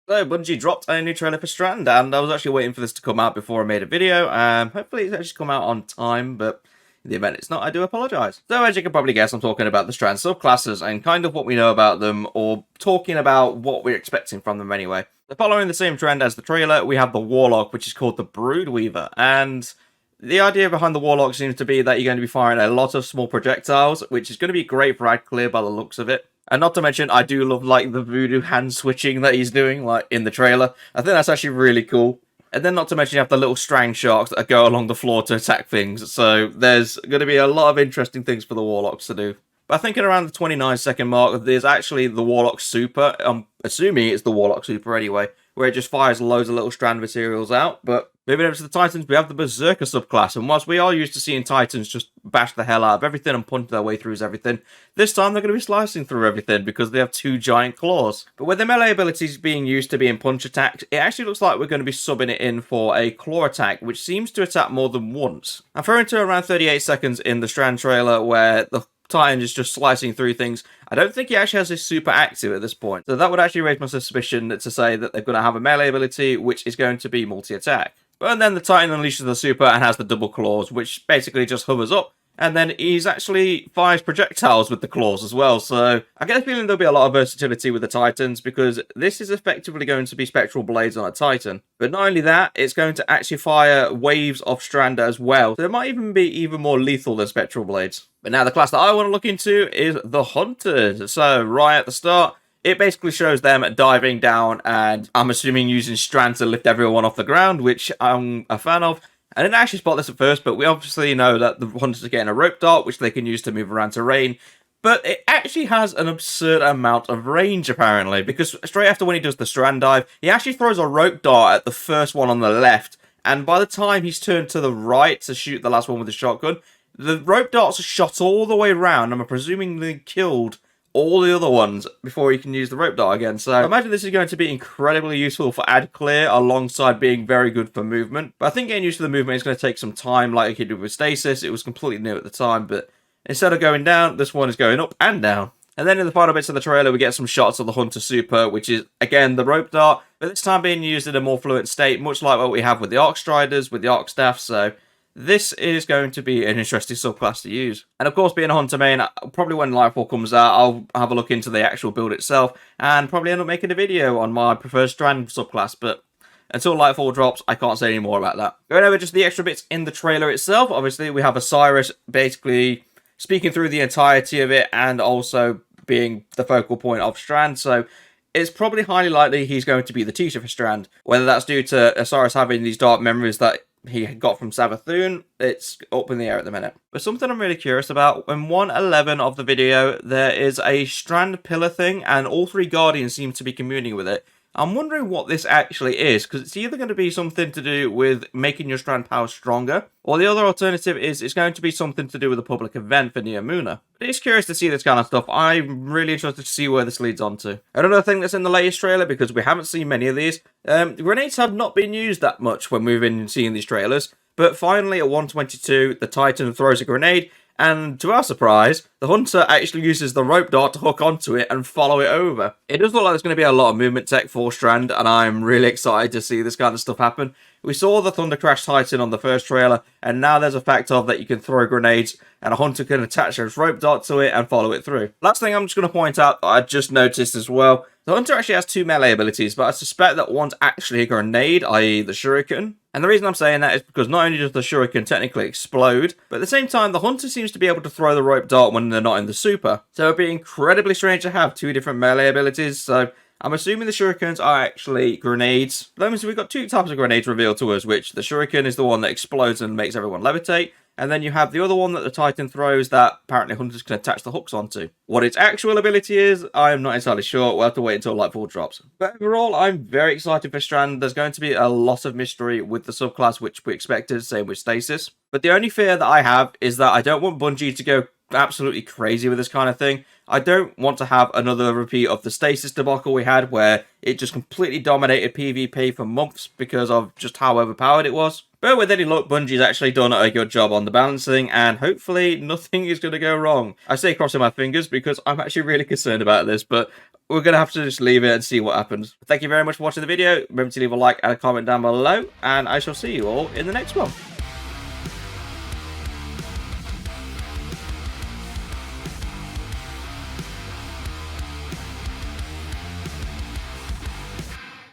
So, Bungie dropped a new trailer for Strand, and I was actually waiting for this to come out before I made a video. Hopefully it's actually come out on time, but in the event it's not, I do apologise. So, as you can probably guess, I'm talking about the Strand subclasses and kind of what we know about them, or talking about what we're expecting from them anyway. So, following the same trend as the trailer, we have the Warlock, which is called the Broodweaver, and the idea behind the Warlock seems to be that you're going to be firing a lot of small projectiles, which is going to be great for ad clear by the looks of it. And not to mention, I do love, like, the voodoo hand switching that he's doing, like, in the trailer. I think that's actually really cool. And then not to mention, you have the little Strand sharks that go along the floor to attack things. So there's going to be a lot of interesting things for the Warlocks to do. But I think at around the 29-second mark, there's actually the Warlock Super. I'm assuming it's the Warlock Super anyway, where it just fires loads of little Strand materials out. But moving over to the Titans, we have the Berserker subclass. And whilst we are used to seeing Titans just bash the hell out of everything and punch their way through everything, this time they're going to be slicing through everything because they have two giant claws. But with the melee abilities being used to being punch attacks, it actually looks like we're going to be subbing it in for a claw attack, which seems to attack more than once. I'm referring to around 38 seconds in the Strand trailer where the Titan is just slicing through things. I don't think he actually has his super active at this point. So that would actually raise my suspicion to say that they're going to have a melee ability, which is going to be multi-attack. But then the Titan unleashes the super and has the double claws, which basically just hovers up. And then he's actually fires projectiles with the claws as well. So I get a feeling there'll be a lot of versatility with the Titans, because this is effectively going to be spectral blades on a Titan. But not only that, it's going to actually fire waves of Strand as well. So it might even be even more lethal than spectral blades. But now the class that I want to look into is the Hunters. So right at the start, it basically shows them diving down and I'm assuming using Strand to lift everyone off the ground, which I'm a fan of. I didn't actually spot this at first, but we obviously know that the Hunters are getting a rope dart, which they can use to move around terrain. But it actually has an absurd amount of range, apparently, because straight after when he does the Strand dive, he actually throws a rope dart at the first one on the left, and by the time he's turned to the right to shoot the last one with the shotgun, the rope darts are shot all the way around, and I'm presuming they killed all the other ones before you can use the rope dart again. So I imagine this is going to be incredibly useful for ad clear alongside being very good for movement. But I think getting used to the movement is going to take some time, like he did with Stasis. It was completely new at the time, but instead of going down, this one is going up and down. And then in the final bits of the trailer, we get some shots of the Hunter Super, which is, again, the rope dart, but this time being used in a more fluent state, much like what we have with the Arc Striders, with the Arc Staff. So this is going to be an interesting subclass to use. And of course, being a Hunter main, probably when Lightfall comes out, I'll have a look into the actual build itself and probably end up making a video on my preferred Strand subclass. But until Lightfall drops, I can't say any more about that. Going over just the extra bits in the trailer itself, obviously we have Osirus basically speaking through the entirety of it and also being the focal point of Strand. So it's probably highly likely he's going to be the teacher for Strand. Whether that's due to Osirus having these dark memories that he got from Savathûn, it's up in the air at the minute. But something I'm really curious about, in 1:11 of the video, there is a Strand pillar thing, and all three Guardians seem to be communing with it. I'm wondering what this actually is, because it's either going to be something to do with making your Strand power stronger, or the other alternative is it's going to be something to do with a public event for Neomuna. But it's curious to see this kind of stuff. I'm really interested to see where this leads on to. Another thing that's in the latest trailer, because we haven't seen many of these, grenades have not been used that much when we've been seeing these trailers, but finally at 1:22, the Titan throws a grenade, and to our surprise, the Hunter actually uses the rope dart to hook onto it and follow it over. It does look like there's going to be a lot of movement tech for Strand, and I'm really excited to see this kind of stuff happen. We saw the Thunder Crash Titan on the first trailer, and now there's a fact of that you can throw grenades, and a Hunter can attach his rope dart to it and follow it through. Last thing I'm just going to point out that I just noticed as well, the Hunter actually has two melee abilities, but I suspect that one's actually a grenade, i.e. the Shuriken. And the reason I'm saying that is because not only does the Shuriken technically explode, but at the same time, the Hunter seems to be able to throw the rope dart when they're not in the super. So it'd be incredibly strange to have two different melee abilities, so I'm assuming the Shurikens are actually grenades. That means we've got two types of grenades revealed to us, which the Shuriken is the one that explodes and makes everyone levitate, and then you have the other one that the Titan throws that apparently Hunters can attach the hooks onto. What its actual ability is, I am not entirely sure. We'll have to wait until Lightfall drops. But overall, I'm very excited for Strand. There's going to be a lot of mystery with the subclass, which we expected, same with Stasis. But the only fear that I have is that I don't want Bungie to go absolutely crazy with this kind of thing. I don't want to have another repeat of the Stasis debacle we had, where it just completely dominated PvP for months because of just how overpowered it was. But with any luck, Bungie's actually done a good job on the balancing, and hopefully nothing is going to go wrong. I say crossing my fingers because I'm actually really concerned about this, but we're going to have to just leave it and see what happens. Thank you very much for watching the video. Remember to leave a like and a comment down below, and I shall see you all in the next one.